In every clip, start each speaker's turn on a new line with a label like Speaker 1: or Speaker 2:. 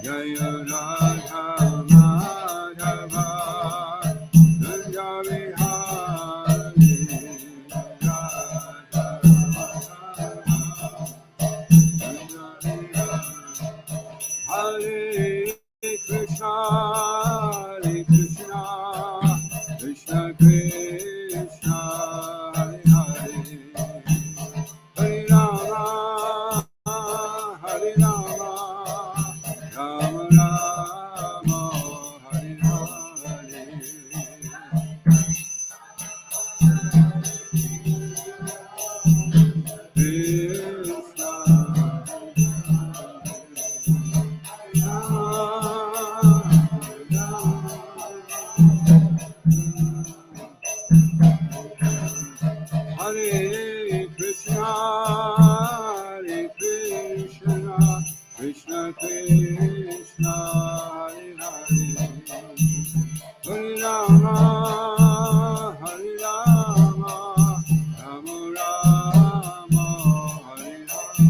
Speaker 1: Jaya Radha Madhava Nanda Vihari Radha Hare Krishna Hare Krishna Krishna Krishna Hare Hare Hare Rama Hare Rama Rama Rama Hare Hare Krishna Hare Krishna, Hare Krishna, Krishna Krishna, Hare Hare, Hare Rama, Hare Rama, Rama Rama, Hare Hare.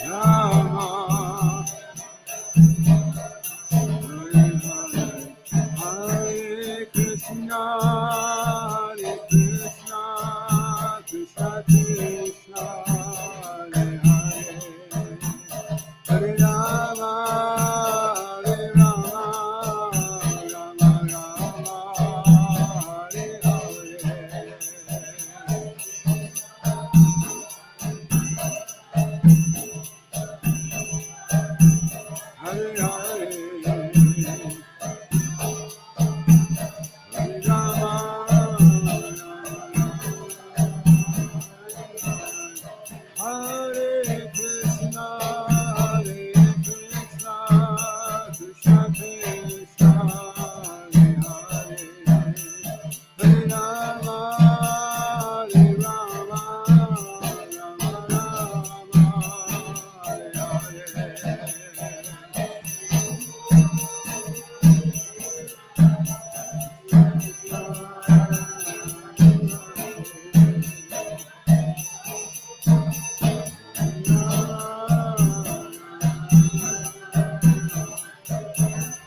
Speaker 1: Rama, Hare Krishna, Hare Krishna, Krishna Krishna, Hare Hare, Hare Rama, Hare Rama, Rama Rama, Hare Hare. Hare Hare, Hare Rama, Hare Krishna, Hare Krishna, Krishna Krishna, Hare Hare, Hare Rama, Hare Rama, Rama Rama, Hare Hare.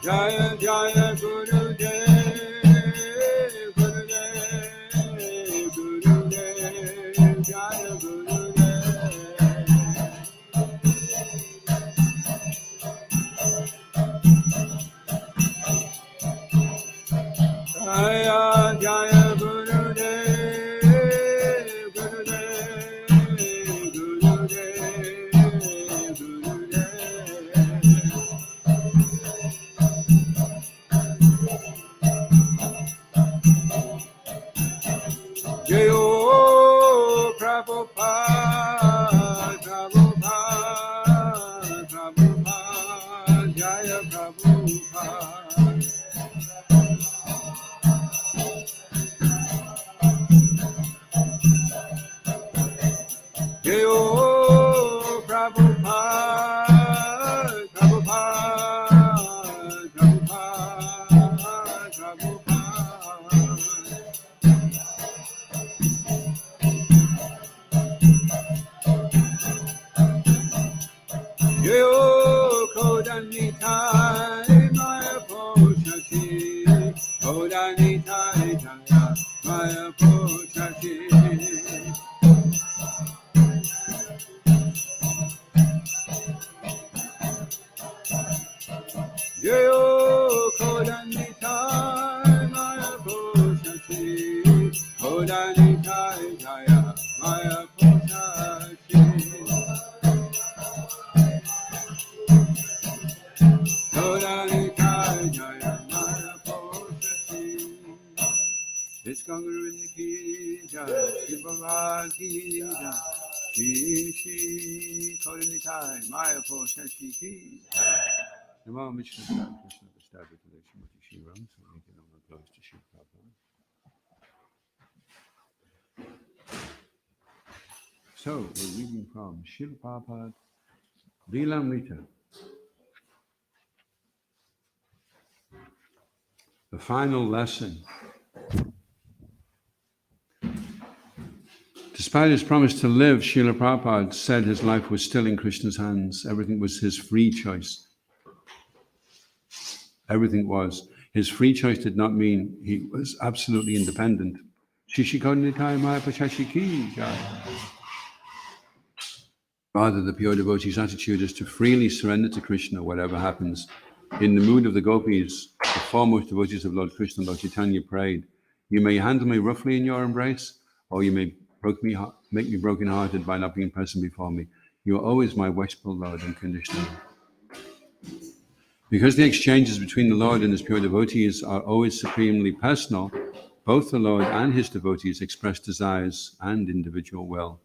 Speaker 1: Jaya Jaya Gurudev, Gurudev, Gurudev, Jaya Gurudev. Jaya Jaya Gurudev, Gurudev, Gurudev, Gurudev. Jayo Prabhupada, Prabhupada, Prabhupada, Jaya Prabhupada. Jayo Prabhupada, Prabhupada, Prabhupada, Prabhupada. Yo Kodanitai Maya Poshati, Kodanitai Jaya Maya Poshati. Yo Kodanitai Maya Poshati, Kodanitai Jaya Maya Poshati. Guru ki jai, Shri Bhagavad ki jai, Shri Shri Kodanitai Maya Poshati ki jai. Namo Vishnu Krishna Vishnu Shrimati Shri Ram, so we can all close to Shri Prabhupada. So we're reading from Srila Prabhupada Lilamrita. The final lesson. Despite his promise to live, Srila Prabhupada said his life was still in Krishna's hands. Everything was his free choice. Everything was. His free choice did not mean he was absolutely independent. Rather, the pure devotee's attitude is to freely surrender to Krishna, whatever happens. In the mood of the gopis, the foremost devotees of Lord Krishna, Lord Chaitanya prayed, "You may handle me roughly in your embrace, or you may make me broken-hearted by not being present before me. You are always my worshipful Lord unconditionally." Because the exchanges between the Lord and his pure devotees are always supremely personal, both the Lord and his devotees express desires and individual will.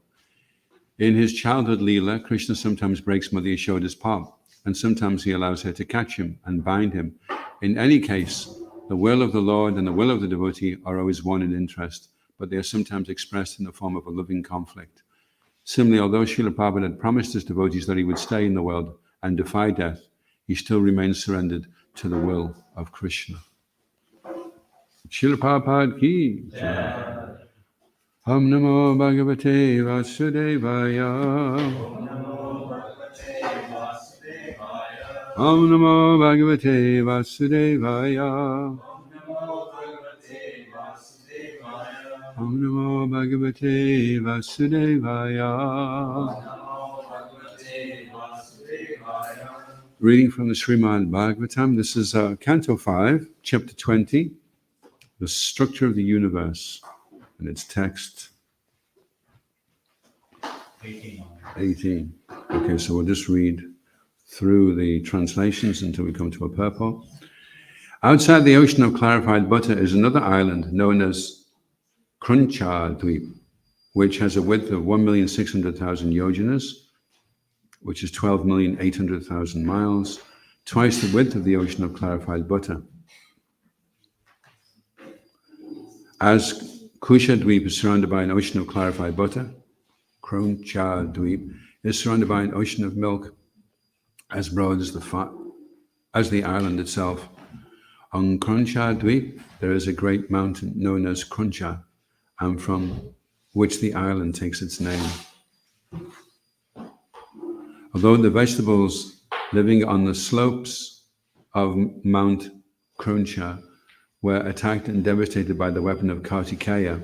Speaker 1: In his childhood Leela, Krishna sometimes breaks Mother Yashoda's paw, and sometimes he allows her to catch him and bind him. In any case, the will of the Lord and the will of the devotee are always one in interest, but they are sometimes expressed in the form of a loving conflict. Similarly, although Srila Prabhupada had promised his devotees that he would stay in the world and defy death, he still remains surrendered to the will of Krishna. Srila Prabhupada ki jai. Om Namo Bhagavate Vasudevaya. Om Namo Bhagavate Vasudevaya. Om Namo Bhagavate Vasudevaya. Reading from the Srimad Bhagavatam. This is Canto 5, Chapter 20, The Structure of the Universe, and its text 18. Okay, so we'll just read through the translations until we come to a purport. Outside the ocean of clarified butter is another island known as Cruelty, which has a width of 1,600,000 yojanas, which is 12,800,000 miles, twice the width of the ocean of clarified butter. As Kushadweep is surrounded by an ocean of clarified butter, Cruelty is surrounded by an ocean of milk as broad as the island itself. On Cruelty, there is a great mountain known as Kruncha, and from which the island takes its name. Although the vegetables living on the slopes of Mount Kruncha were attacked and devastated by the weapon of Kartikeya,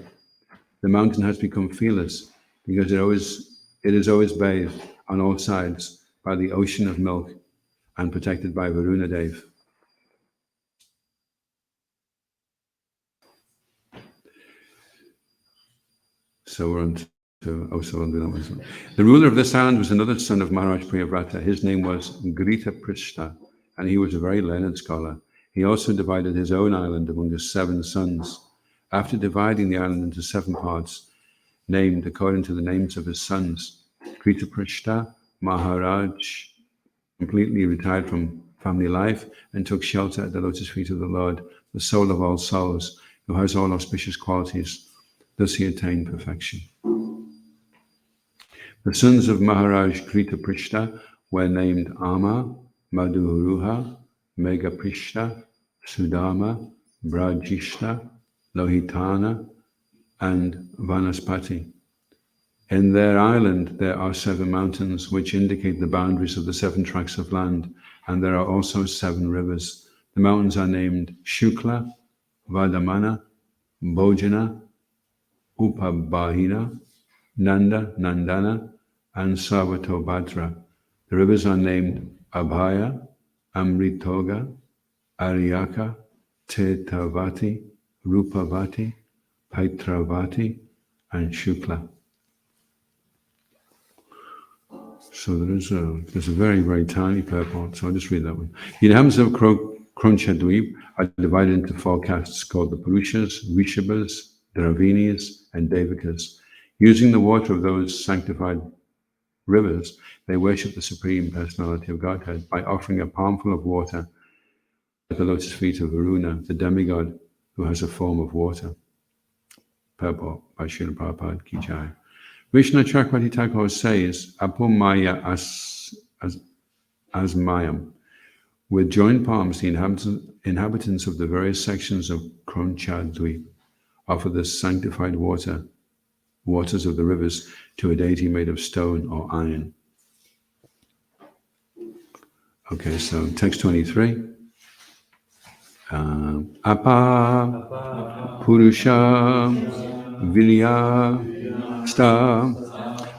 Speaker 1: the mountain has become fearless because it is always bathed on all sides by the ocean of milk and protected by Varunadev. So we're on to, the ruler of this island was another son of Maharaj Priyavrata. His name was Grita Prishta, and he was a very learned scholar. He also divided his own island among his 7 sons. After dividing the island into 7 parts, named according to the names of his sons, Grita Prishta Maharaj completely retired from family life and took shelter at the lotus feet of the Lord, the soul of all souls, who has all auspicious qualities. Thus he attained perfection. The sons of Maharaj Grita Prishta were named Ama, Madhuruha, Meghaprishta, Sudama, Brajishta, Lohitana, and Vanaspati. In their island there are 7 mountains which indicate the boundaries of the 7 tracts of land, and there are also 7 rivers. The mountains are named Shukla, Vadamana, Bhojana, Upabahina, Nanda, Nandana, and Savatobhadra. The rivers are named Abhaya, Amritoga, Aryaka, Tetavati, Rupavati, Paitravati, and Shukla. So there's a very, very tiny purport, so I'll just read that one. The inhabitants of Cruelty are divided into 4 castes called the Purushas, Rishabhas, Dravinis, and Devakas. Using the water of those sanctified rivers, they worship the Supreme Personality of Godhead by offering a palmful of water at the lotus feet of Varuna, the demigod who has a form of water. Purport by Srila Prabhupada Ki Jai. Vishnu Chakravarti Thakur says, Apomaya Asmayam. With joined palms, the inhabitants of the various sections of Kronchadweep offer the sanctified waters of the rivers to a deity made of stone or iron. Okay, so text 23. Apa Purusha Vilya Sta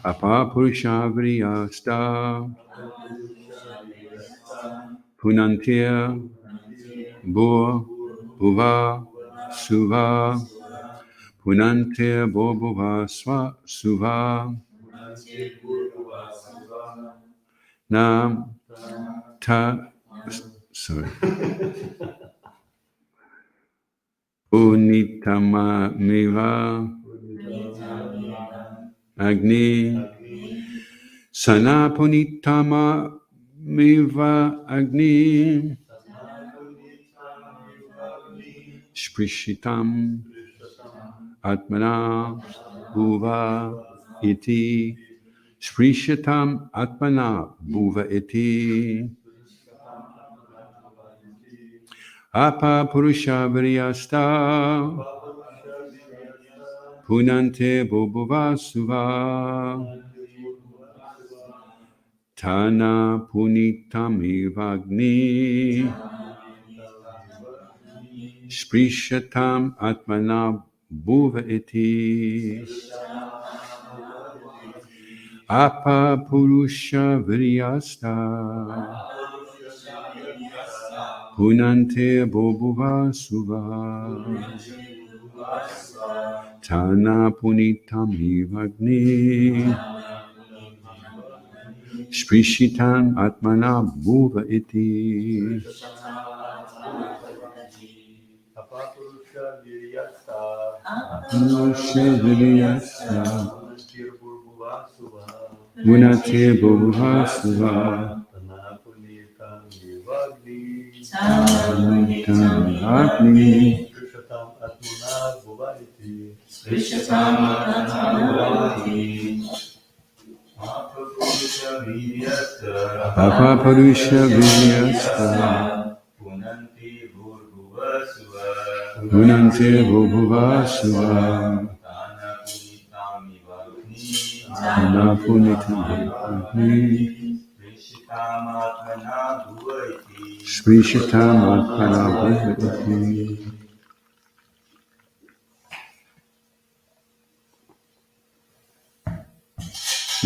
Speaker 1: Apa Purusha Vilya Sta Punantir Bur Bhuva Suva Punantir Bur Bhuva Suva Nam Ta sorry Punitama Miva Agni Sana Punitama Miva Agni Sprishitam Atmana Bhuva Iti Sprishitam Atmana Bhuva Iti Apa Purusha Viryasta Punante Bhuva Suva Tana Punitamivagni Sprishatam Atmana Bhuva Iti Apa Purusha Viryasta Punante Bhuva Suva Tana Punitamivagni Sprishitam Atmana Bhuva Iti Purusha Viryasta Punate Bhuva Suva Agni Papa Purusha Viryasta Punante Bhuva Suva Tana Punitamivagni Sprishatam Atmana Bhuva Iti.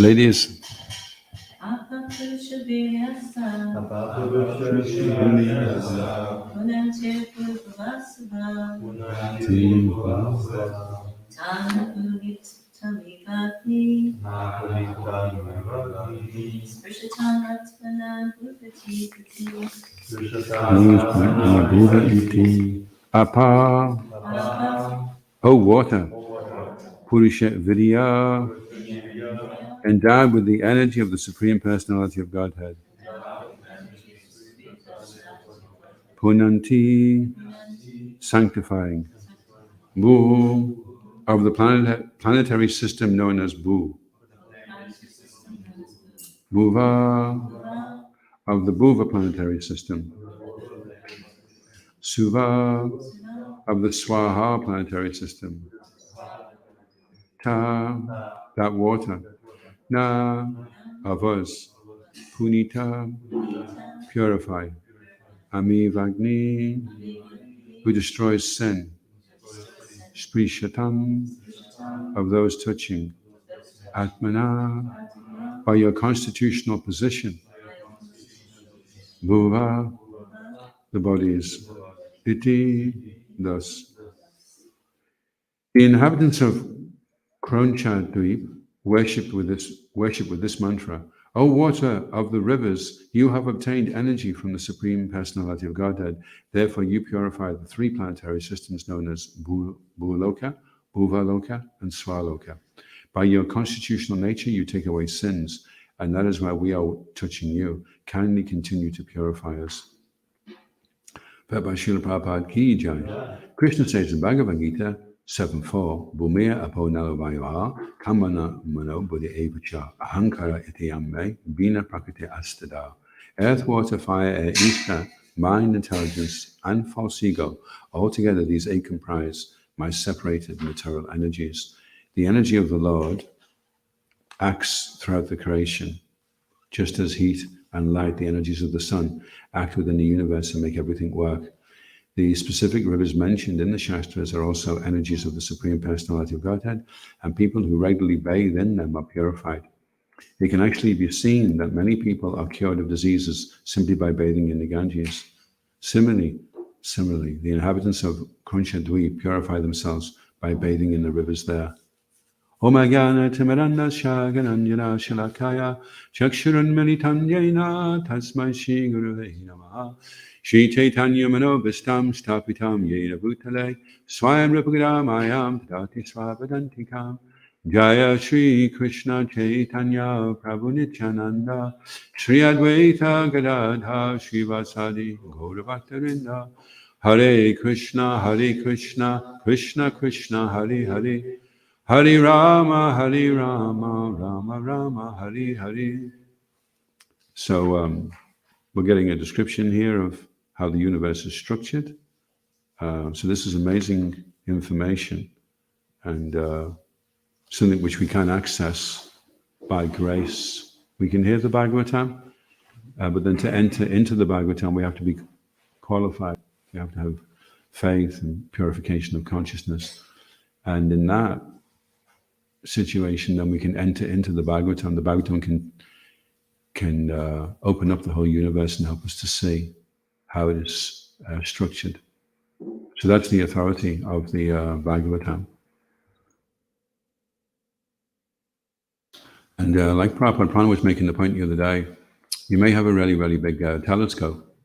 Speaker 1: Ladies,
Speaker 2: Apa Purusha Viryasta Punante Bhuva Suva Tana Punitamivagni Sprishatam Atmana Bhuva
Speaker 1: Iti. Apa, O water, Purusha Vidya, endowed with the energy of the Supreme Personality of Godhead. Punanti, sanctifying. Bhu, of the planetary system known as Bhu. Bhuva, of the Bhuva planetary system. Suva, of the Swaha planetary system. Ta, that water. Na, of us. Punita, purify. Amivagni, who destroys sin. Sprishatam, of those touching. Atmana, by your constitutional position. Bhuva, the bodies. Iti, thus. The inhabitants of Kronchadweep worship with this mantra. O water of the rivers, you have obtained energy from the Supreme Personality of Godhead. Therefore, you purify the three planetary systems known as Bhuloka, Bhuvaloka, and Swaloka. By your constitutional nature, you take away sins, and that is why we are touching you. Kindly continue to purify us. Srila Prabhupada Ki Jai. Krishna says in Bhagavad Gita 7.4, Bhumaya apo nalavayava kamana mano buddhi evacha ahankara iti amme bina prakriti astada. Earth, water, fire, air, ether, mind, intelligence, and false ego. Altogether, these eight comprise my separated material energies. The energy of the Lord acts throughout the creation, just as heat and light, the energies of the sun, act within the universe and make everything work. The specific rivers mentioned in the Shastras are also energies of the Supreme Personality of Godhead, and people who regularly bathe in them are purified. It can actually be seen that many people are cured of diseases simply by bathing in the Ganges. Similarly, the inhabitants of Kunchadweep purify themselves by bathing in the rivers there. Om Jnana Timirandasya Gananjana Shalakaya Chakshurun Militanyena Tasmai Shri Gurave Namaha Shri Chaitanya Manobhistam Stapitam Yena Bhutale Swayam Rupagramayam Tadati Swavadantikam Jaya Shri Krishna Chaitanya Prabhu Nityananda Shri Advaita Gadadha Shri Vasadi Gauravatarinda Hare Krishna Krishna Krishna Hare Hare Hare Rama, Rama Rama, Hare Hare. So we're getting a description here of how the universe is structured. So this is amazing information and something which we can access by grace. We can hear the Bhagavatam, but then to enter into the Bhagavatam, we have to be qualified. We have to have faith and purification of consciousness. And in that situation, then we can enter into the Bhagavatam. The Bhagavatam can open up the whole universe and help us to see how it is structured. So that's the authority of the Bhagavatam. And like Prabhupada Prana was making the point the other day, you may have a really, really big telescope.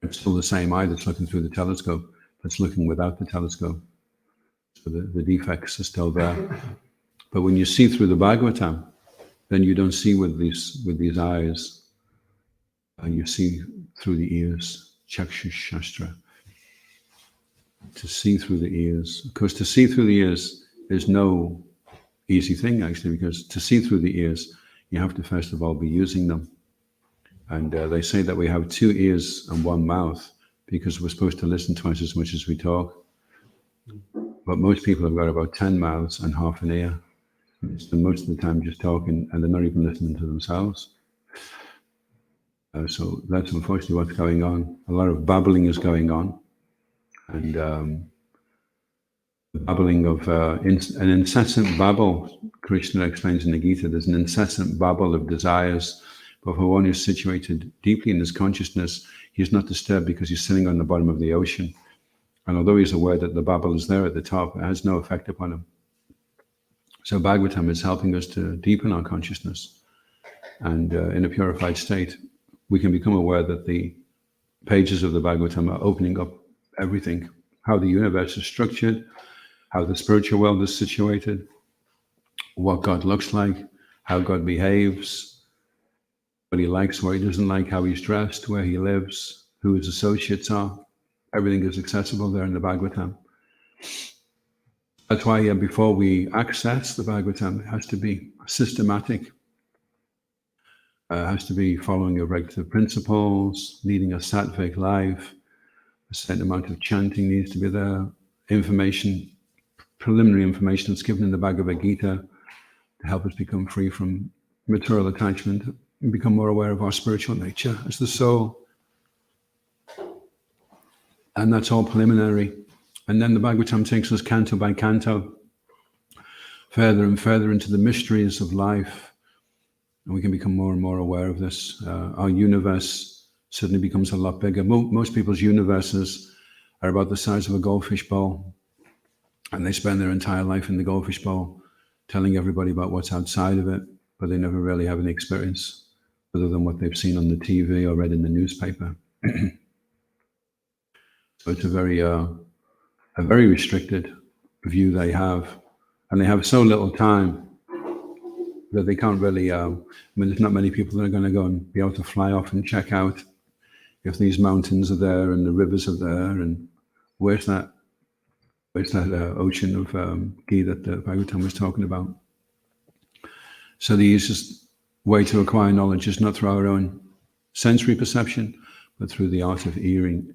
Speaker 1: It's still the same eye that's looking through the telescope that's looking without the telescope. So the defects are still there. But when you see through the Bhagavatam, then you don't see with these eyes. You see through the ears, Chakshush Shastra. To see through the ears. Of course, to see through the ears is no easy thing, actually, because to see through the ears, you have to first of all be using them. And they say that we have 2 ears and 1 mouth because we're supposed to listen twice as much as we talk. But most people have got about 10 mouths and half an ear. Spend most of the time just talking, and they're not even listening to themselves. So that's unfortunately what's going on. A lot of babbling is going on, and the babbling of an incessant babble. Krishna explains in the Gita, there's an incessant babble of desires, but for one who's situated deeply in his consciousness, he's not disturbed because he's sitting on the bottom of the ocean. And although he's aware that the babble is there at the top, it has no effect upon him. So Bhagavatam is helping us to deepen our consciousness. And in a purified state, we can become aware that the pages of the Bhagavatam are opening up everything, how the universe is structured, how the spiritual world is situated, what God looks like, how God behaves, what he likes, what he doesn't like, how he's dressed, where he lives, who his associates are. Everything is accessible there in the Bhagavatam. That's why before we access the Bhagavatam, it has to be systematic. It has to be following a regular principles, leading a sattvic life. A certain amount of chanting needs to be there. Information, preliminary information that's given in the Bhagavad Gita to help us become free from material attachment and become more aware of our spiritual nature as the soul. And that's all preliminary. And then the Bhagavatam takes us canto by canto, further and further into the mysteries of life. And we can become more and more aware of this. Our universe suddenly becomes a lot bigger. Most people's universes are about the size of a goldfish bowl. And they spend their entire life in the goldfish bowl, telling everybody about what's outside of it, but they never really have any experience other than what they've seen on the TV or read in the newspaper. So it's a very restricted view they have, and they have so little time that they can't really, there's not many people that are going to go and be able to fly off and check out if these mountains are there and the rivers are there, and where's that ocean of ghee that the Bhagavatam was talking about. So the easiest way to acquire knowledge is not through our own sensory perception, but through the art of hearing.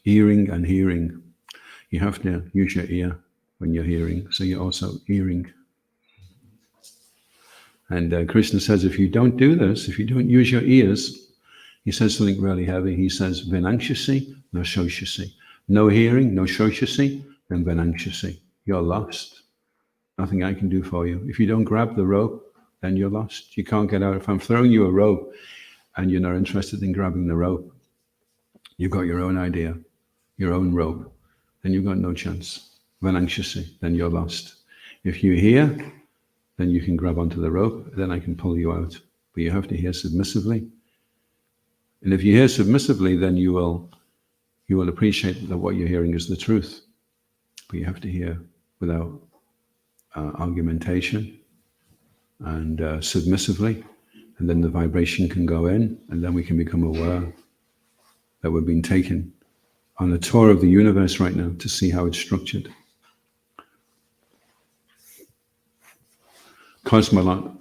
Speaker 1: You have to use your ear when you're hearing, so you're also hearing. And Krishna says, if you don't do this, if you don't use your ears, he says something really heavy. He says, Vinanshasi, no shoshasi. No hearing, no shoshasi, then vinanshasi. You're lost. Nothing I can do for you. If you don't grab the rope, then you're lost. You can't get out. If I'm throwing you a rope and you're not interested in grabbing the rope, you've got your own idea, your own rope, then you've got no chance. Vinanshasi, then you're lost. If you hear, then you can grab onto the rope, then I can pull you out. But you have to hear submissively. And if you hear submissively, then you will appreciate that what you're hearing is the truth. But you have to hear without argumentation and submissively. And then the vibration can go in, and then we can become aware that we're being taken on a tour of the universe right now to see how it's structured. Cosmological,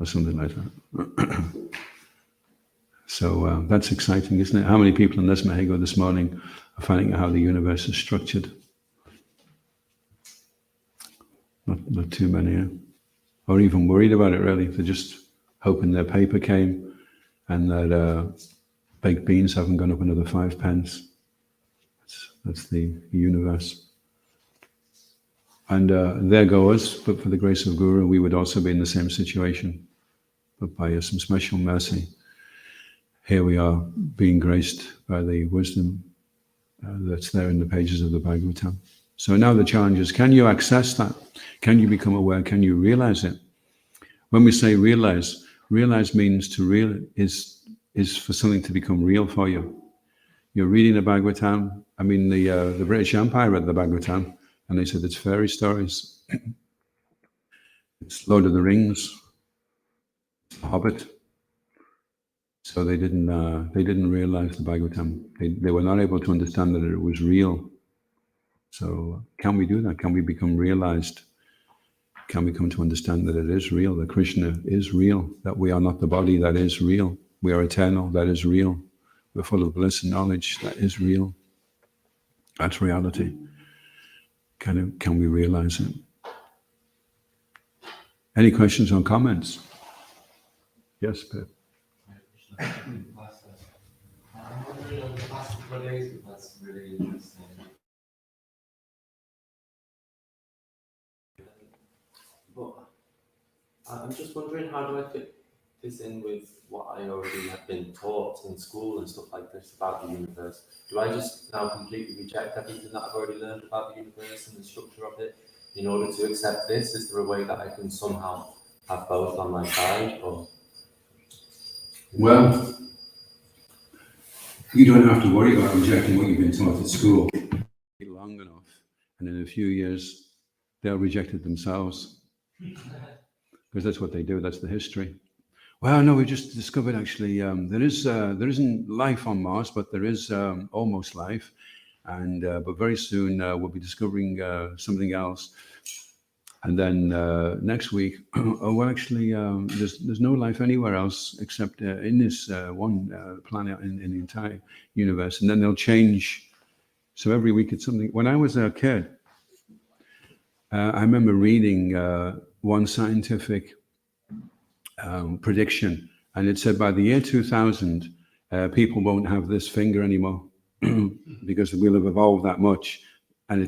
Speaker 1: or something like that. So that's exciting, isn't it? How many people in this Mahego this morning are finding out how the universe is structured? Not too many, eh? Or even worried about it, really. They're just hoping their paper came and that baked beans haven't gone up another 5 pence. That's the universe. And there go us, but for the grace of Guru, we would also be in the same situation. But by some special mercy, here we are being graced by the wisdom that's there in the pages of the Bhagavatam. So now the challenge is, can you access that? Can you become aware? Can you realize it? When we say realize means to real is for something to become real for you. You're reading the Bhagavatam. I mean, the British Empire read the Bhagavatam, and they said it's fairy stories. It's Lord of the Rings, Hobbit. So they didn't realize the Bhagavatam. They were not able to understand that it was real. So can we do that? Can we become realized? Can we come to understand that it is real, that Krishna is real, that we are not the body, that is real. We are eternal, that is real. We're full of bliss and knowledge, that is real. That's reality. Can we realize it? Any questions or comments? Yes, Pip.
Speaker 3: I'm wondering on the past couple of days, that's really interesting. But I'm just wondering, how do I fit this in with what I already have been taught in school and stuff like this about the universe? Do I just now completely reject everything that I've already learned about the universe and the structure of it in order to accept this? Is there a way that I can somehow have both on my side? Or
Speaker 1: Well, you don't have to worry about rejecting what you've been taught at school. Long enough, and in a few years, they'll reject it themselves. Because that's what they do, that's the history. Well, no, we just discovered actually there isn't life on Mars, but there is almost life. And but very soon we'll be discovering something else. And then next week, there's no life anywhere else except in this one planet in the entire universe. And then they'll change. So every week it's something. When I was a kid, I remember reading one scientific prediction, and it said by the year 2000, people won't have this finger anymore because we'll have evolved that much. And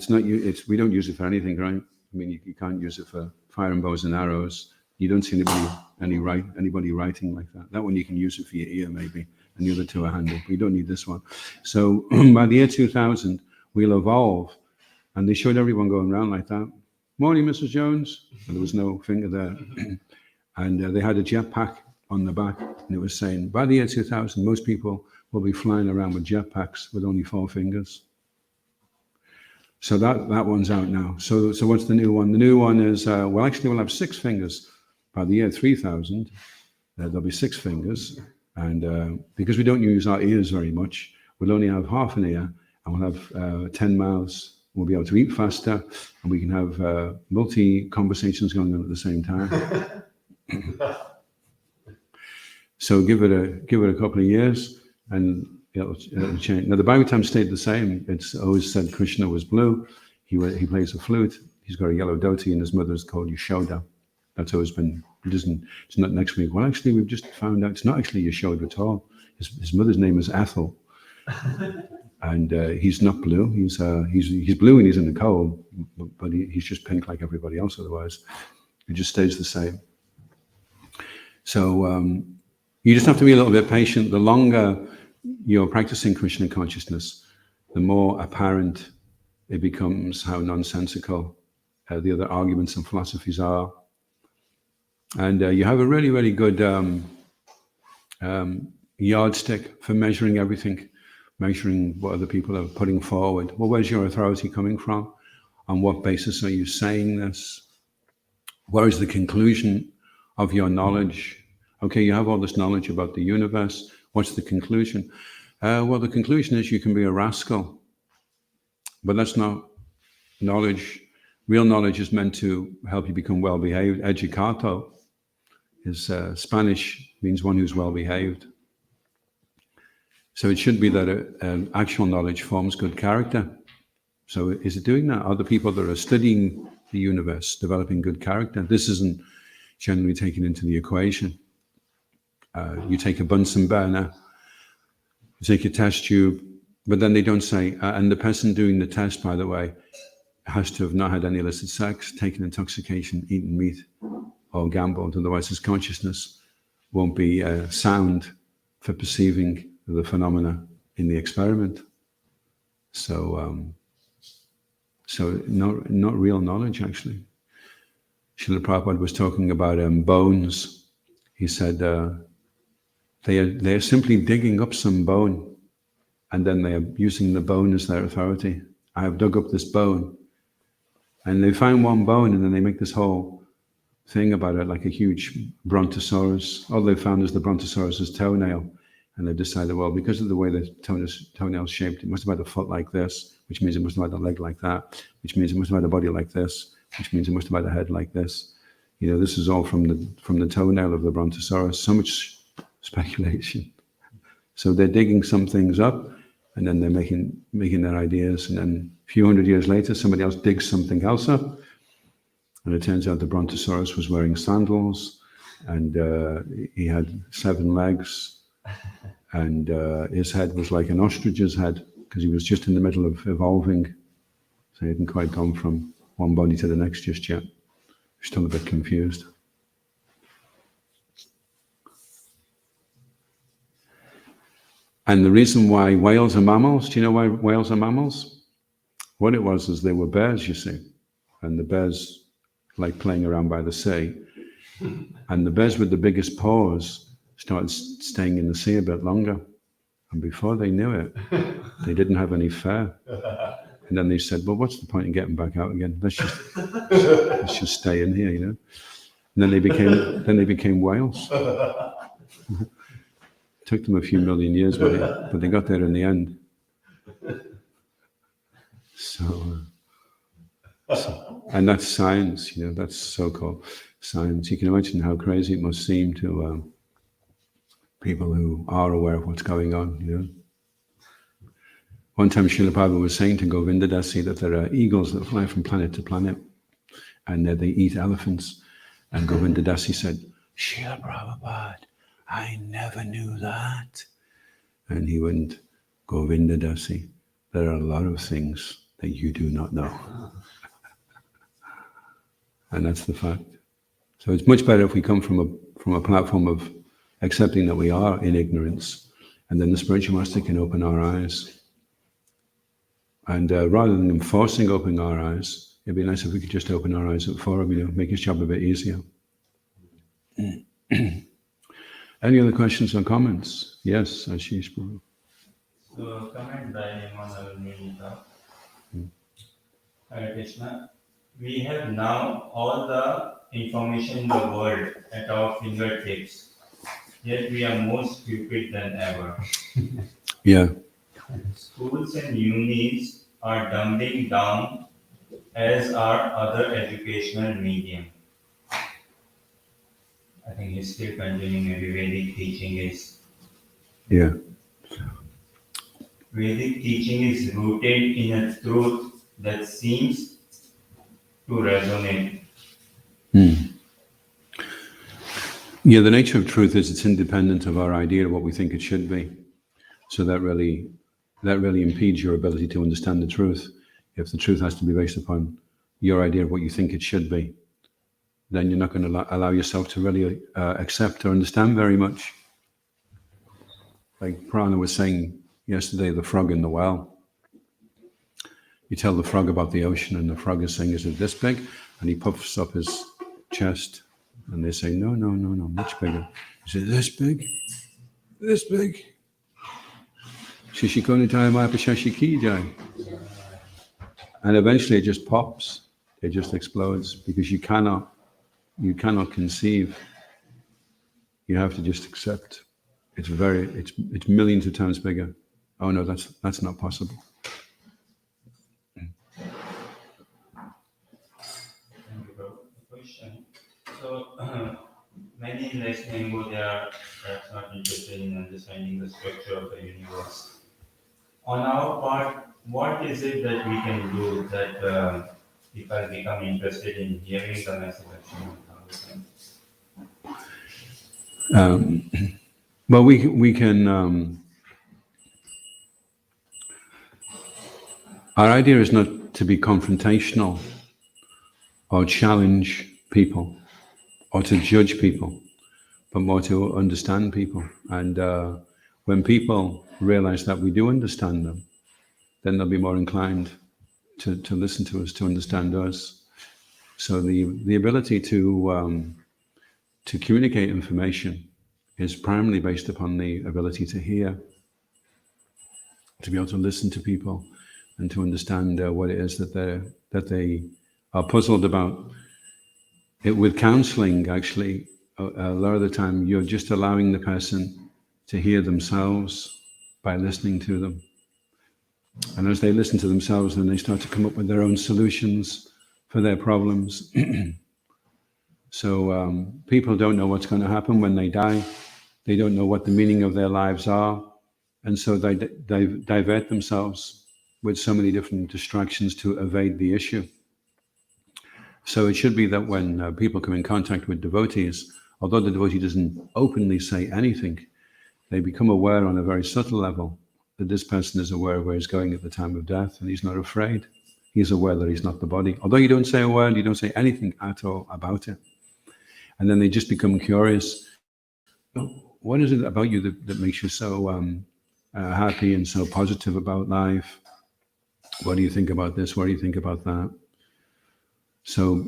Speaker 1: we don't use it for anything, right? I mean, you can't use it for firing bows and arrows. You don't see anybody writing like that. That one you can use it for your ear maybe, and the other two are handy. But you don't need this one. So by the year 2000, we'll evolve. And they showed everyone going around like that. Morning, Mrs. Jones. And there was no finger there. And they had a jetpack on the back, and it was saying, by the year 2000, most people will be flying around with jetpacks with only 4 fingers. So that one's out now. So what's the new one? The new one is, we'll have 6 fingers. By the year 3000, there'll be 6 fingers. And because we don't use our ears very much, we'll only have half an ear, and we'll have 10 mouths we'll be able to eat faster, and we can have multi-conversations going on at the same time. So give it a couple of years, and it'll change. Now the Bhagavatam stayed the same. It's always said Krishna was blue. He plays a flute. He's got a yellow dhoti, and his mother's called Yashoda. That's always been. It's not next week. Well, actually, we've just found out it's not actually Yashoda at all. His mother's name is Ethel, and he's not blue. He's blue and he's in the cold, but he's just pink like everybody else. Otherwise, it just stays the same. So you just have to be a little bit patient. The longer you're practicing Krishna consciousness, the more apparent it becomes how nonsensical the other arguments and philosophies are. And you have a really, really good yardstick for measuring everything, measuring what other people are putting forward. Well, where's your authority coming from? On what basis are you saying this? Where is the conclusion of your knowledge? Okay, you have all this knowledge about the universe. What's the conclusion? Well, the conclusion is you can be a rascal. But that's not knowledge. Real knowledge is meant to help you become well-behaved. Educato is Spanish, means one who's well-behaved. So it should be that actual knowledge forms good character. So is it doing that? Are the people that are studying the universe developing good character? This isn't generally taken into the equation. You take a Bunsen burner, you take a test tube, but then they don't say, and the person doing the test, by the way, has to have not had any illicit sex, taken intoxication, eaten meat, or gambled. Otherwise, his consciousness won't be sound for perceiving the phenomena in the experiment. So not real knowledge, actually. Srila Prabhupada was talking about bones. He said they are simply digging up some bone, and then they are using the bone as their authority. I have dug up this bone. And they find one bone, and then they make this whole thing about it, like a huge brontosaurus. All they found is the brontosaurus's toenail. And they decided, well, because of the way the toenail's shaped, it must have had a foot like this, which means it must have had a leg like that, which means it must have had a body like this, which means it must have had a head like this. You know, this is all from the toenail of the brontosaurus. So much speculation. So they're digging some things up, and then they're making their ideas, and then a few hundred years later, somebody else digs something else up, and it turns out the brontosaurus was wearing sandals, and he had 7 legs, and his head was like an ostrich's head, because he was just in the middle of evolving, so he hadn't quite gone from one body to the next just yet. Still a bit confused. And the reason why whales are mammals, do you know why whales are mammals? What it was is they were bears, you see. And the bears like playing around by the sea. And the bears with the biggest paws started staying in the sea a bit longer. And before they knew it, they didn't have any fare. And then they said, well, what's the point in getting back out again? Let's just stay in here, you know. And then they became whales. Took them a few million years, but they got there in the end. So and that's science, you know, that's so-called science. You can imagine how crazy it must seem to people who are aware of what's going on, you know. One time Srila Prabhupada was saying to Govinda Dasi that there are eagles that fly from planet to planet, and that they eat elephants. And Govinda Dasi said, Srila Prabhupada, I never knew that. And he went, Govinda Dasi, there are a lot of things that you do not know. And that's the fact. So it's much better if we come from a platform of accepting that we are in ignorance, and then the spiritual master can open our eyes. And rather than enforcing opening our eyes, it'd be nice if we could just open our eyes for him, you know, make his job a bit easier. Any other questions or comments? Yes, Ashish.
Speaker 4: So, comment by Emmanuel Milita. Hare Krishna. We have now all the information in the world at our fingertips, yet we are more stupid than ever.
Speaker 1: Yeah.
Speaker 4: Schools and unis are dumbing down, as are other educational medium. I think he's still continuing. Maybe Vedic teaching is rooted in a truth that seems to resonate.
Speaker 1: Yeah, the nature of truth is it's independent of our idea of what we think it should be. So that really impedes your ability to understand the truth. If the truth has to be based upon your idea of what you think it should be, then you're not going to allow yourself to really accept or understand very much. Like Prana was saying yesterday, the frog in the well. You tell the frog about the ocean, and the frog is saying, "Is it this big?" And he puffs up his chest, and they say, "No, much bigger." Is it this big? This big? Shishikonitai Mapashashikijai. And eventually it just pops. It just explodes because you cannot conceive. You have to just accept. It's millions of times bigger. Oh no, that's not possible.
Speaker 4: Thank you for the question. So many in listening who they are perhaps not interested in understanding the structure of the universe. On our part, what is it that we can do that people become interested in hearing the message of Srimad?
Speaker 1: Well, we can. Our idea is not to be confrontational or challenge people or to judge people, but more to understand people. And when people realize that we do understand them, then they'll be more inclined to listen to us, to understand us. So the ability to communicate information is primarily based upon the ability to hear, to be able to listen to people, and to understand what it is that they are puzzled about. With counseling, actually, a lot of the time you're just allowing the person to hear themselves by listening to them. And as they listen to themselves, then they start to come up with their own solutions for their problems. So people don't know what's going to happen when they die. They don't know what the meaning of their lives are. And so they divert themselves with so many different distractions to evade the issue. So it should be that when people come in contact with devotees, although the devotee doesn't openly say anything, they become aware on a very subtle level that this person is aware of where he's going at the time of death, and he's not afraid. He's aware that he's not the body. Although you don't say a word, you don't say anything at all about it. And then they just become curious. What is it about you that makes you so happy and so positive about life? What do you think about this? What do you think about that? So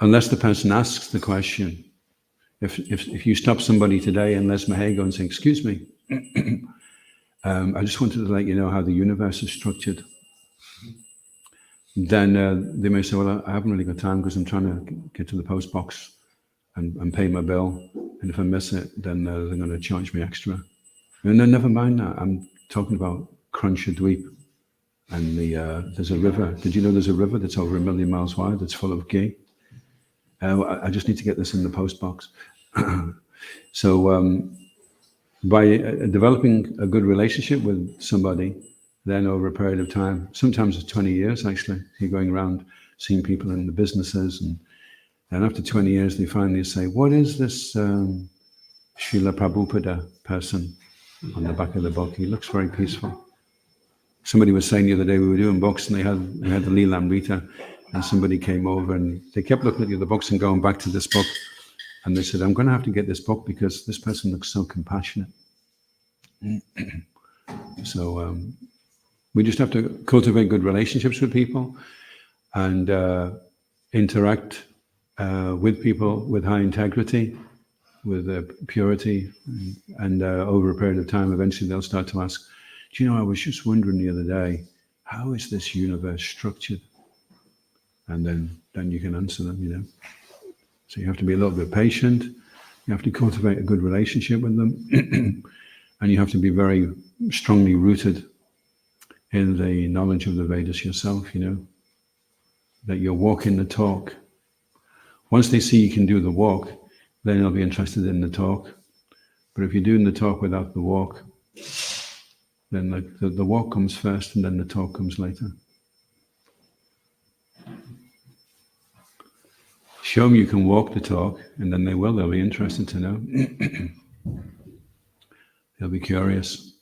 Speaker 1: unless the person asks the question, if you stop somebody today and Les Mahego and say, "Excuse me, I just wanted to let you know how the universe is structured," then they may say, "Well, I haven't really got time because I'm trying to get to the post box and pay my bill. And if I miss it, then they're going to charge me extra." And then never mind that. I'm talking about Cruncher Dweep. And there's a river. Did you know there's a river that's over 1 million miles wide that's full of ghee? I just need to get this in the post box. So by developing a good relationship with somebody, then over a period of time, sometimes it's 20 years actually, you're going around seeing people in the businesses, and after 20 years they finally say, "What is this Srila Prabhupada person on the back of the book? He looks very peaceful." Somebody was saying the other day, we were doing books and we had the Leelamrita, and somebody came over and they kept looking at the other books and going back to this book. And they said, "I'm going to have to get this book because this person looks so compassionate." So we just have to cultivate good relationships with people and interact with people with high integrity, with purity. And over a period of time, eventually they'll start to ask, "Do you know, I was just wondering the other day, how is this universe structured?" And then you can answer them, So you have to be a little bit patient. You have to cultivate a good relationship with them. And you have to be very strongly rooted in the knowledge of the Vedas yourself, that you're walking the talk. Once they see you can do the walk, then they'll be interested in the talk. But if you're doing the talk without the walk, then the walk comes first and then the talk comes later. Show them you can walk the talk, and then they'll be interested to know. They'll be curious.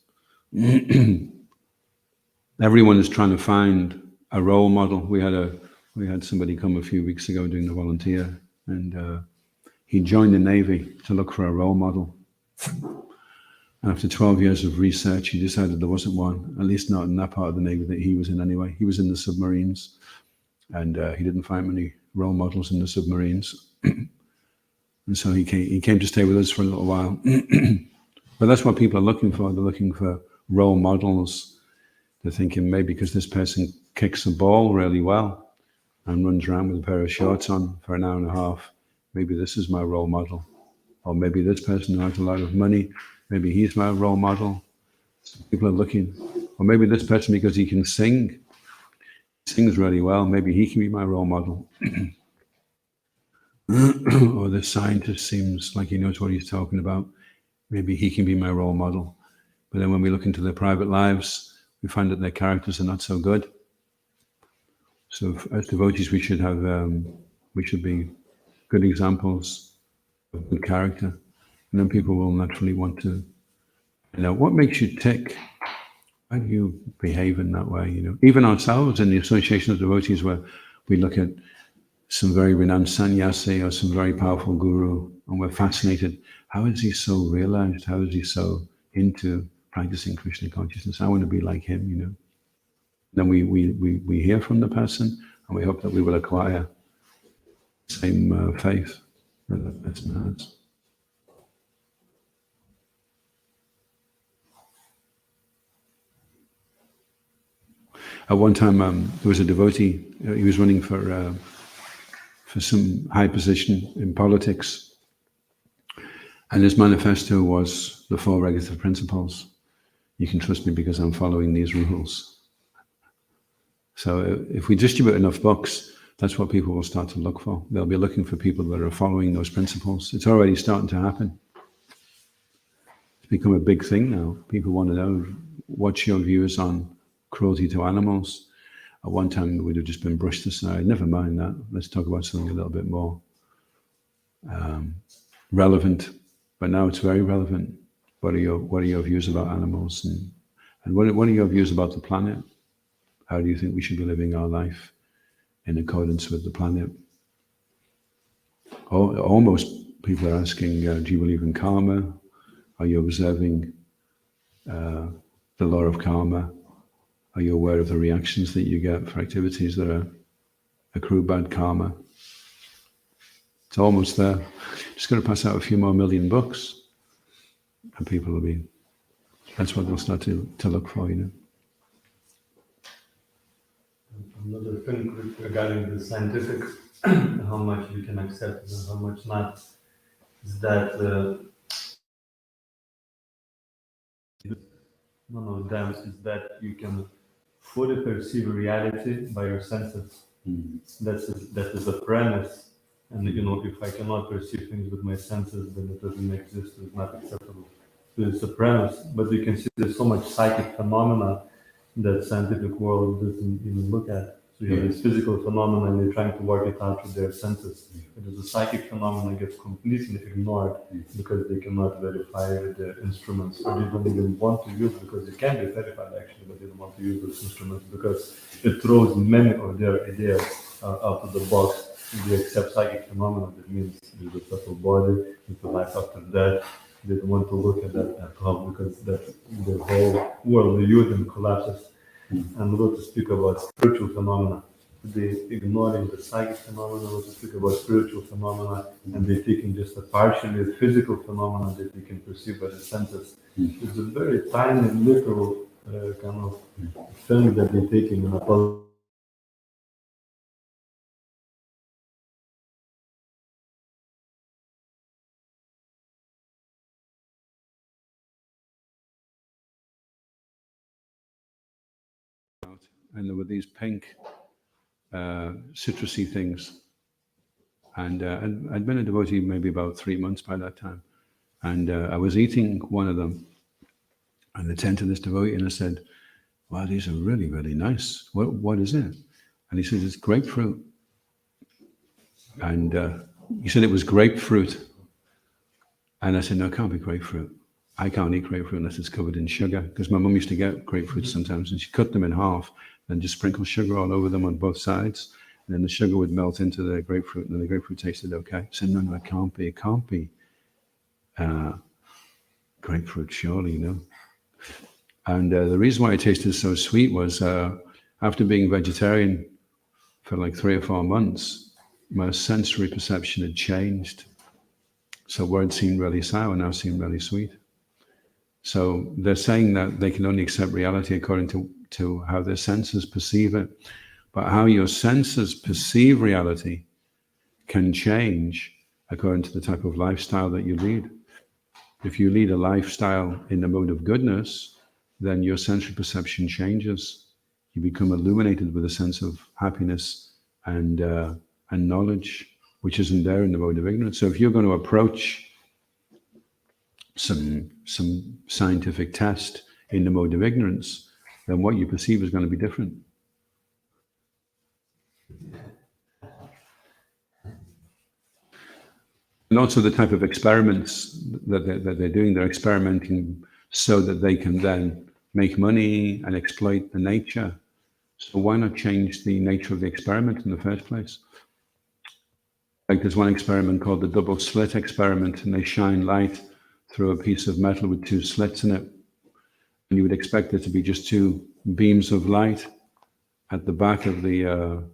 Speaker 1: Everyone is trying to find a role model. We had somebody come a few weeks ago doing the volunteer, and he joined the Navy to look for a role model. After 12 years of research, he decided there wasn't one, at least not in that part of the Navy that he was in anyway. He was in the submarines, and he didn't find many role models in the submarines. And so he came to stay with us for a little while. But that's what people are looking for. They're looking for role models. They're thinking maybe because this person kicks a ball really well and runs around with a pair of shorts on for an hour and a half, maybe this is my role model. Or maybe this person has a lot of money, maybe he's my role model. People are looking. Or maybe this person, because he can sing, sings really well, maybe he can be my role model. Or the scientist seems like he knows what he's talking about, maybe he can be my role model. But then when we look into their private lives, we find that their characters are not so good. So as devotees, we should be good examples of good character. And then people will naturally want to what makes you tick? Why do you behave in that way? Even ourselves in the association of devotees, where we look at some very renowned sannyasi or some very powerful guru, and we're fascinated. How is he so realized? How is he so into practicing Krishna consciousness? I want to be like him, Then we hear from the person, and we hope that we will acquire the same faith that the person has. At one time, there was a devotee. He was running for some high position in politics, and his manifesto was the 4 regulative principles. You can trust me because I'm following these rules. So if we distribute enough books, that's what people will start to look for. They'll be looking for people that are following those principles. It's already starting to happen. It's become a big thing now. People want to know, what's your views on cruelty to animals? At one time, it would have just been brushed aside. Never mind that. Let's talk about something a little bit more relevant. But now it's very relevant. What are your views about animals, and what are your views about the planet? How do you think we should be living our life in accordance with the planet? Almost people are asking, do you believe in karma? Are you observing the law of karma? Are you aware of the reactions that you get for activities that accrue bad karma? It's almost there. Just got to pass out a few more million books, and people will be. That's what they'll start to look for,
Speaker 5: Another thing regarding the scientific, how much we can accept and how much not, is that one of them is that you can fully perceive reality by your senses. That is a premise. And if I cannot perceive things with my senses, then it doesn't exist, it's not acceptable. So it's a premise, but you can see there's so much psychic phenomena that scientific world doesn't even look at. So you have this physical phenomenon, and they're trying to work it out with their senses. But the psychic phenomenon gets completely ignored because they cannot verify with their instruments, or they don't even want to use, because it can be verified actually, but they don't want to use those instruments because it throws many of their ideas out of the box. If they accept psychic phenomena, that means there's a subtle body, there's a life after death. They don't want to look at that at all, because that the whole world, the youth collapses. And we want to speak about spiritual phenomena. They're ignoring the psychic phenomena. We want to speak about spiritual phenomena, and they're taking just a partially physical phenomena that they can perceive by the senses. It's a very tiny, little kind of thing that they're taking in a
Speaker 1: and there were these pink citrusy things. And I'd been a devotee maybe about 3 months by that time. And I was eating one of them, and I turned to this devotee and I said, wow, these are really, really nice. What is it? And he said, it's grapefruit. And he said it was grapefruit. And I said, no, it can't be grapefruit. I can't eat grapefruit unless it's covered in sugar, because my mum used to get grapefruit sometimes, and she cut them in half, and just sprinkle sugar all over them on both sides, and then the sugar would melt into the grapefruit, and then the grapefruit tasted okay. I said, no, it can't be. It can't be grapefruit, surely, you know. And the reason why it tasted so sweet was after being vegetarian for like 3 or 4 months, my sensory perception had changed. So words seemed really sour, now seem really sweet. So they're saying that they can only accept reality according to how their senses perceive it. But how your senses perceive reality can change according to the type of lifestyle that you lead. If you lead a lifestyle in the mode of goodness, then your sensory perception changes. You become illuminated with a sense of happiness and knowledge, which isn't there in the mode of ignorance. So if you're going to approach some scientific test in the mode of ignorance, then what you perceive is going to be different. And also the type of experiments that they're doing, they're experimenting so that they can then make money and exploit the nature. So why not change the nature of the experiment in the first place? Like there's one experiment called the double slit experiment, and they shine light through a piece of metal with 2 slits in it. And you would expect there to be just 2 beams of light at the back of the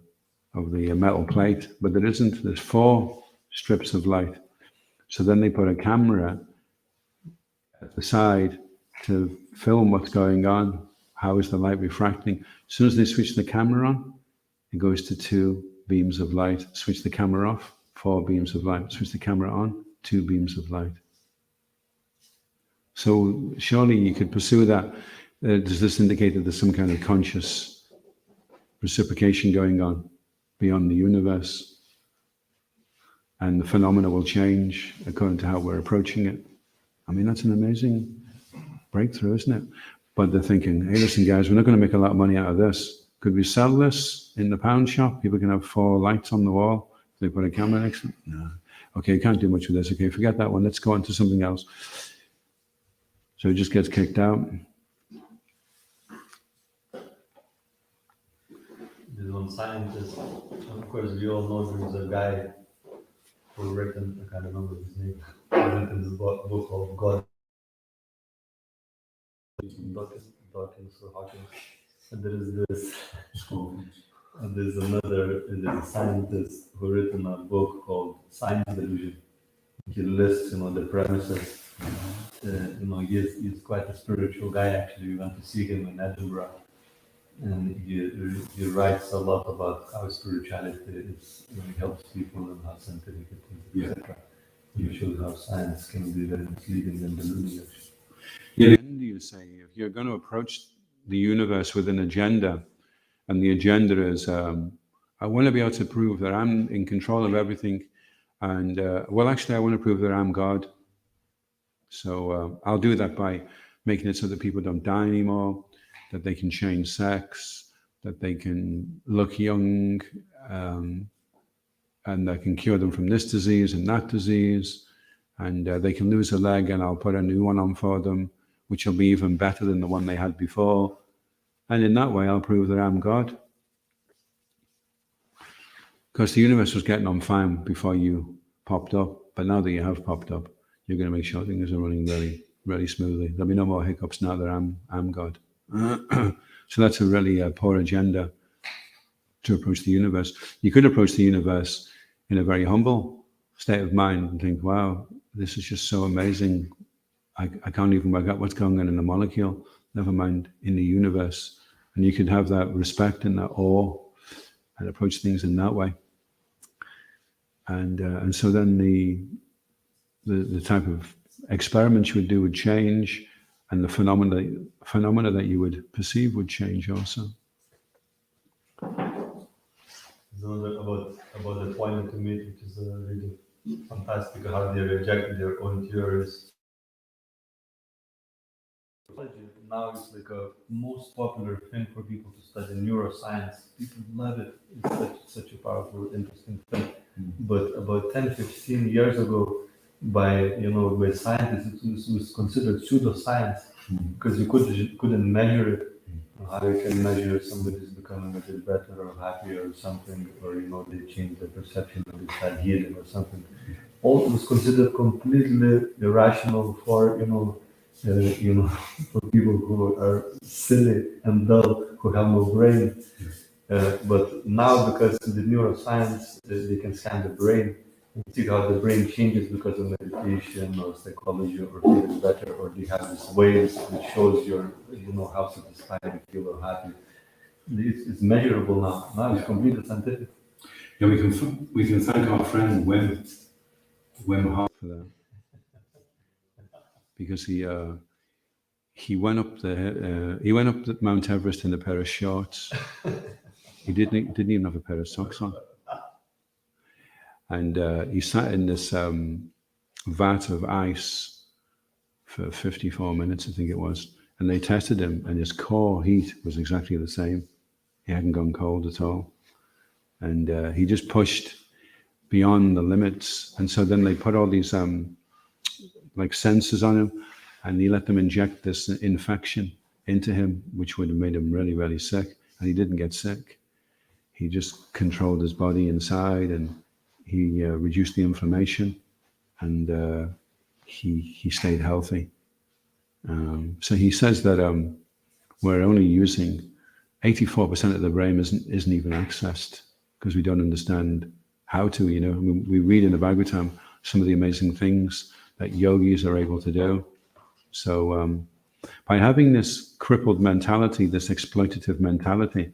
Speaker 1: metal plate, but there isn't. There's 4 strips of light. So then they put a camera at the side to film what's going on. How is the light refracting? As soon as they switch the camera on, it goes to 2 beams of light. Switch the camera off, 4 beams of light. Switch the camera on, 2 beams of light. So surely you could pursue that. Does this indicate that there's some kind of conscious reciprocation going on beyond the universe? And the phenomena will change according to how we're approaching it. I mean, that's an amazing breakthrough, isn't it? But they're thinking, hey, listen, guys, we're not going to make a lot of money out of this. Could we sell this in the pound shop? People can have 4 lights on the wall. They put a camera next to it. No. Okay, can't do much with this. Okay, forget that one. Let's go on to something else. So it just gets kicked out.
Speaker 5: There's one scientist, of course, we all know there was a guy who written, I can't remember his name, who written this book called God. Dawkins or Hawkins. And there is this, and there's a scientist who written a book called Science Delusion. He lists, the premises. He's quite a spiritual guy. Actually, we went to see him in Edinburgh, and he writes a lot about how spirituality is, helps people and how scientific it is, etc. He shows how science can be very misleading and deluding.
Speaker 1: Yeah, you say if you're going to approach the universe with an agenda, and the agenda is, I want to be able to prove that I'm in control of everything, and actually, I want to prove that I'm God. So I'll do that by making it so that people don't die anymore, that they can change sex, that they can look young, and I can cure them from this disease and that disease, and they can lose a leg and I'll put a new one on for them, which will be even better than the one they had before. And in that way, I'll prove that I'm God. Because the universe was getting on fine before you popped up, but now that you have popped up, you're going to make sure things are running really, really smoothly. There'll be no more hiccups now that I'm God. So that's a really poor agenda to approach the universe. You could approach the universe in a very humble state of mind and think, wow, this is just so amazing. I can't even work out what's going on in the molecule, never mind in the universe. And you could have that respect and that awe and approach things in that way. And so then the type of experiments you would do would change, and the phenomena that you would perceive would change also.
Speaker 5: another about the point to me, which is really fantastic how they reject their own theories. Now it's like a most popular thing for people to study neuroscience. People love it. It's such a powerful, interesting thing. But about 10, 15 years ago, by scientists, it was considered pseudoscience because you couldn't measure it. How you can measure somebody's becoming a bit better or happier or something, or they change their perception or they start healing or something. All was considered completely irrational for for people who are silly and dull, who have no brain. But now, because of the neuroscience, they can scan the brain and see how the brain changes because of meditation or psychology or feeling better, or they have these waves which shows how satisfied you feel or happy. It's measurable now. Now it's completely scientific.
Speaker 1: Yeah, we can thank our friend Wim Hof for that, because he went up the Mount Everest in a pair of shorts. He didn't even have a pair of socks on, and he sat in this vat of ice for 54 minutes, I think it was, and they tested him, and his core heat was exactly the same. He hadn't gone cold at all, and he just pushed beyond the limits. And so then they put all these like sensors on him, and he let them inject this infection into him, which would have made him really, really sick. And he didn't get sick. He just controlled his body inside, and he reduced the inflammation, and he stayed healthy. So he says that we're only using 84% of the brain isn't even accessed because we don't understand how to. We read in the Bhagavatam some of the amazing things that yogis are able to do. So by having this crippled mentality, this exploitative mentality,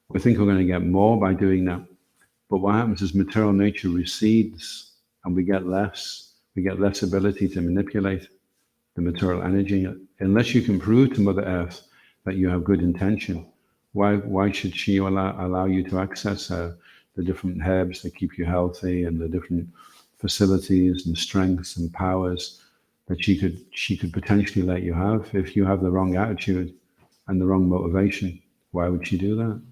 Speaker 1: we think we're going to get more by doing that. But what happens is material nature recedes, and we get less ability to manipulate the material energy. Unless you can prove to Mother Earth that you have good intention, why should she allow you to access the different herbs that keep you healthy and the different facilities and strengths and powers that she could potentially let you have? If you have the wrong attitude and the wrong motivation, why would she do that?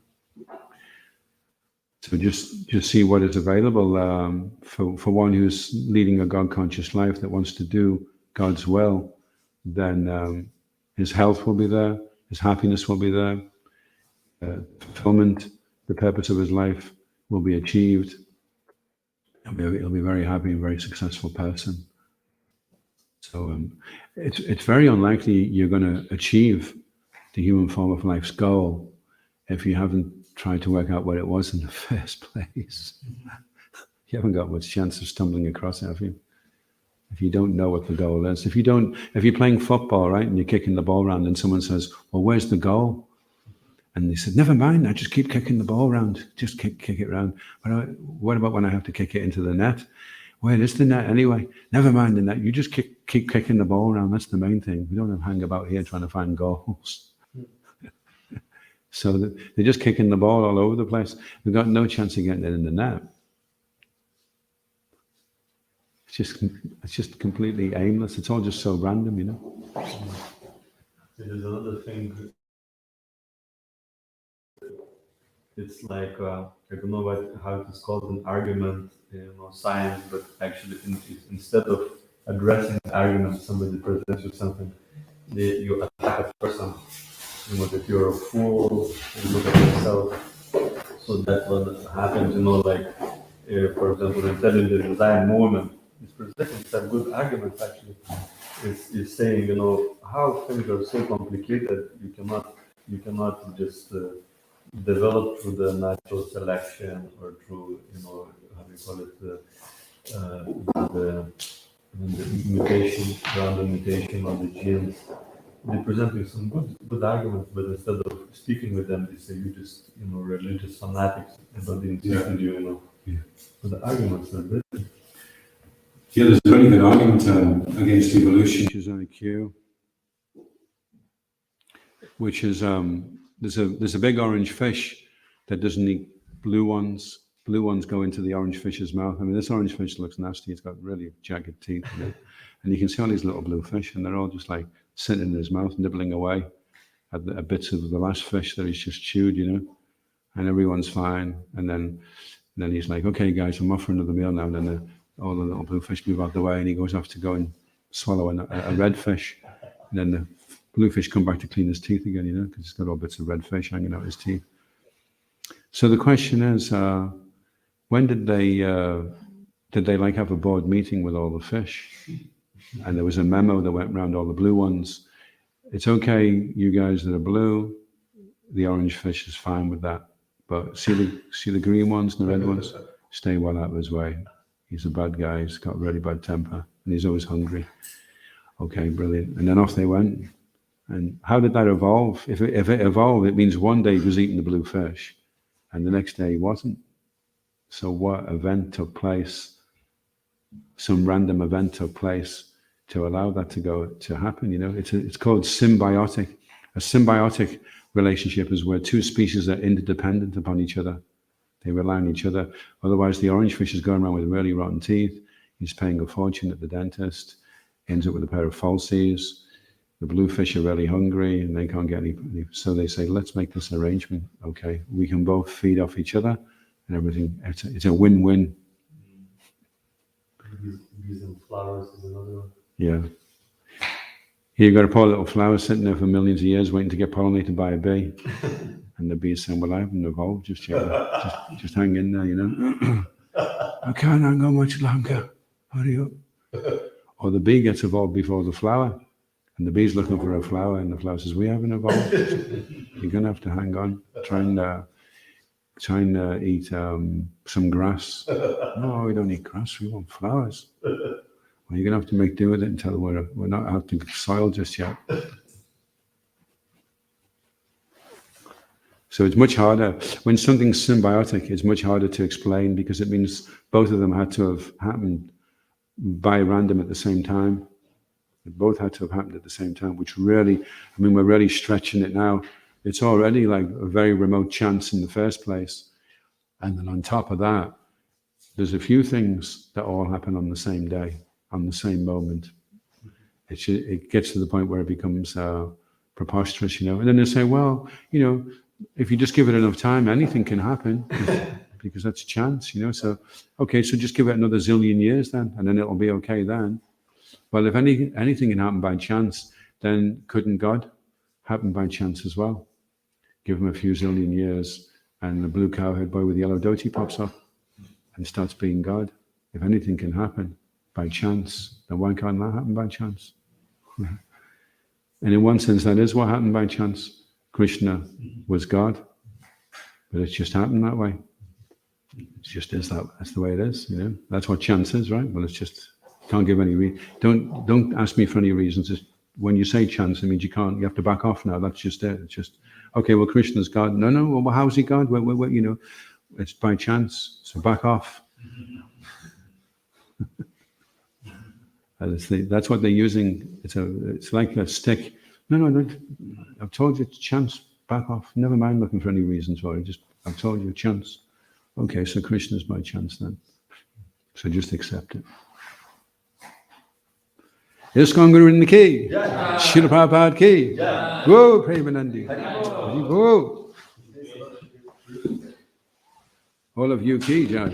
Speaker 1: So just see what is available for one who's leading a God-conscious life that wants to do God's will. Then his health will be there, his happiness will be there, fulfillment, the purpose of his life will be achieved. He'll be a very happy and very successful person. So it's very unlikely you're going to achieve the human form of life's goal if you haven't tried to work out what it was in the first place. You haven't got much chance of stumbling across it, have you? If you don't know what the goal is. If you're playing football, right, and you're kicking the ball around and someone says, well, where's the goal? And they said, never mind, I just keep kicking the ball around. Just kick it around. What about when I have to kick it into the net? Where is the net anyway? Never mind the net. You just keep kicking the ball around. That's the main thing. We don't have to hang about here trying to find goals. So they're just kicking the ball all over the place. We've got no chance of getting it in the net. It's just completely aimless. It's all just so random,
Speaker 5: There's another thing. It's like I don't know how it is called, an argument, science, but actually instead of addressing the argument, somebody presents you something, you attack a person. That you're a fool, you look at yourself. So that's what happens, for example, intelligent design movement is presenting some good arguments actually. It's saying, how things are so complicated, you cannot just develop through the natural selection or through, how do you call it, the mutation, random mutation on the genes. They present you some good arguments, but instead of speaking with them, they say you just, religious fanatics, but they insist on you, So the arguments are good.
Speaker 1: Yeah, there's a very good argument against evolution, which is IQ, which is there's a big orange fish that doesn't eat blue ones, blue ones go into the orange fish's mouth. I mean, this orange fish looks nasty. It's got really jagged teeth, you know? And you can see all these little blue fish, and they're all just like sitting in his mouth, nibbling away at the bits of the last fish that he's just chewed, you know. And everyone's fine. And then he's like, okay, guys, I'm off for another meal now. And then all the little blue fish move out the way, and he goes off to go and swallow a red fish. And then the blue fish come back to clean his teeth again, you know, because he's got all bits of red fish hanging out his teeth. So the question is, when did they like have a board meeting with all the fish? And there was a memo that went around all the blue ones. It's okay, you guys that are blue, the orange fish is fine with that. But see the green ones and the red ones? Stay well out of his way. He's a bad guy, he's got a really bad temper, and he's always hungry. Okay, brilliant. And then off they went. And how did that evolve? If it evolved, it means one day he was eating the blue fish, and the next day he wasn't. So what event took place? Some random event took place to allow that to happen. You know, it's called symbiotic. A symbiotic relationship is where two species are interdependent upon each other. They rely on each other. Otherwise, the orange fish is going around with really rotten teeth. He's paying a fortune at the dentist. Ends up with a pair of falsies. The blue fish are really hungry and they can't get any. So they say, let's make this arrangement. Okay, we can both feed off each other and everything. It's a win-win.
Speaker 5: Using flowers is another one.
Speaker 1: Yeah. Here you've got a poor little flower sitting there for millions of years waiting to get pollinated by a bee. And the bee's saying, well, I haven't evolved just yet. Just hang in there, you know. I can't hang on much longer. Hurry up. Or the bee gets evolved before the flower. And the bee's looking for a flower, and the flower says, we haven't evolved. You're going to have to hang on. Try and eat some grass. No, we don't eat grass. We want flowers. Well, you're going to have to make do with it until we're not out to soil just yet. So it's much harder. When something's symbiotic, it's much harder to explain because it means both of them had to have happened by random at the same time. They both had to have happened at the same time, which really, I mean, we're really stretching it now. It's already like a very remote chance in the first place. And then on top of that, there's a few things that all happen on the same day, on the same moment. It gets to the point where it becomes preposterous, you know. And then they say, well, you know, if you just give it enough time, anything can happen because that's chance, you know. So, okay, so just give it another zillion years then, and then it'll be okay then. Well, if anything can happen by chance, then couldn't God happen by chance as well? Give him a few zillion years, and the blue cowherd boy with the yellow dhoti pops up and starts being God. If anything can happen by chance, then why can't that happen by chance? And in one sense, that is what happened by chance. Krishna was God, but it just happened that way. It just is that. That's the way it is, you know. That's what chance is, right? Well, it's just can't give any reason. Don't ask me for any reasons. Just, when you say chance, it means you have to back off now. That's just it. It's just okay. Well, Krishna's God. No. Well, how's he God? Well, you know, it's by chance. So back off. That's what they're using. It's like a stick. No. I've told you it's chance. Back off. Never mind looking for any reasons for it. I've told you chance. Okay, so Krishna's by chance then. So just accept it. ISKCON Guru in the key. Srila Prabhupada ki. Go, Premanandi. Go. All of you ki, Jai.